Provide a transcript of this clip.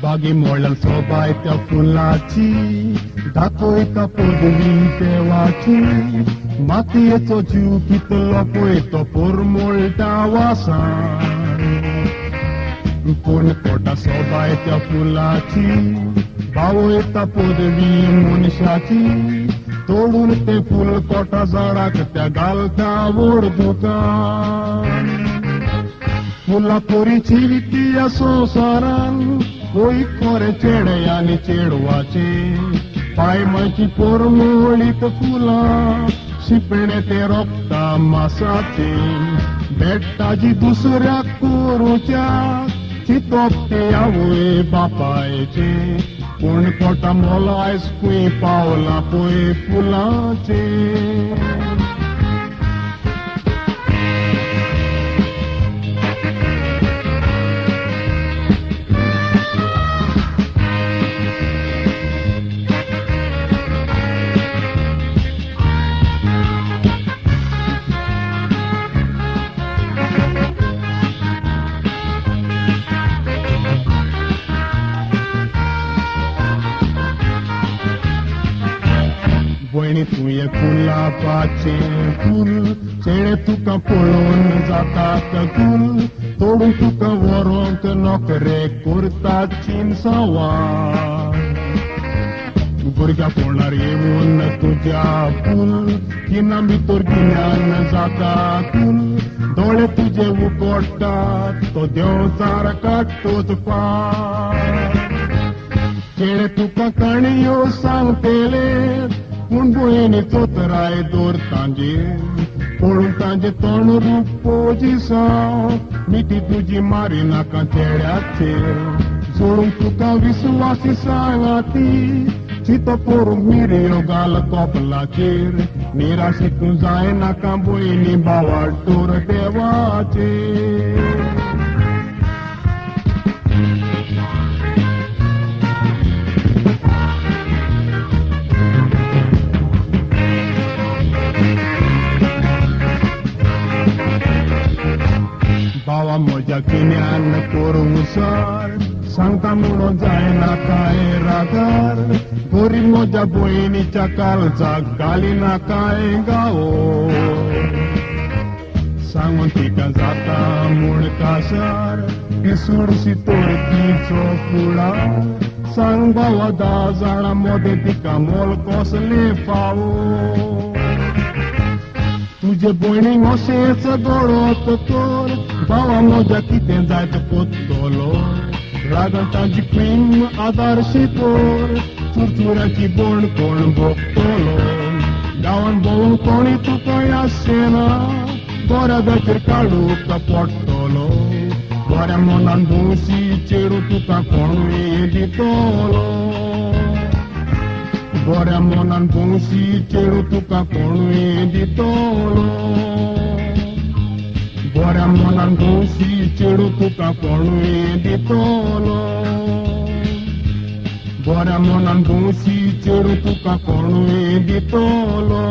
बागी मोळ्यान सोबाय त्या फुलाची दाखयता पदवी देवाची मातयेचो जीव पितलो पळय तो पोरमोळटा वासान पूण पोटा सोबाय त्या फुलाची भावयता पदवी मनशाची तोडून ते फूल पोटा झाडाक त्या घालता व्हड दुकान फुला पोरीची विकी या संवसारान होई खरे चेडे आनी चेडवाचे पाय माची पोरमोळीक फुलां शिपणे ते रोखता मासाचे बेट्टाची दुसऱ्याक कोरूच्या चितप ते आवय बापायचे पूण पोटा मोलो आयज खंय पावला पळय फुलांचे वयनी तुये गुलाबाचे फूल चेडे तुका पळोवन जातात गुल तोडून तुका व्हरोंक नोकरे करतात चिंचावार भुरग्या पोणार येवन तुज्या फूल किना भितर गिन्यान जाता कुल दोळे तुजे उगडटात तो देंवचार काडटोच पार चेडे तुका काणयो सांगतेले पूण भयणी चोतराय दोर तांजेर पळोवन तांचे तोंड रूप पोजिसांव मिठी तुजी मारी नाका चेड्याचेर सोडून तुका विस्वासी सांगाती चितो पोरूंक मिरयो घाल कपलाचेर निराशी तूं जाय नाका भयणी भावाडटोर देवाचेर बावा म्हज्या गिन्यान करूंक सर सांगता म्हणून जायना काय रागार गोरी म्हज्या भयणीच्या काळजाक घालिना काय गावो सांगून तिका जाता म्हूण कासार ती सोडशी तोरकीचो फुडार सांग बावा 10 जाणां मोदे तिका मोल कसले फावो तुझे भयणीक अशेंच घडोत तर भावा म्हज्या कितें जाय तें कोत्तलो रागान ताजी प्रेम आदारशी तर चुरचुऱ्याची बोण कोण भोगतलो गांवान भोंवून कोणी तुका आसचेना बऱ्या जाचेर काडूक पडटलो बऱ्या मनान भोवशी चेडू तुका कोणूय दितलो बऱ्या मनान भोवशी चेडू तुका कोणूय दितलो बऱ्या मनान भोवशी चेडू तुका कोणूय दितलो बऱ्या मनान भोवशी चेडू तुका कोणूय दितलो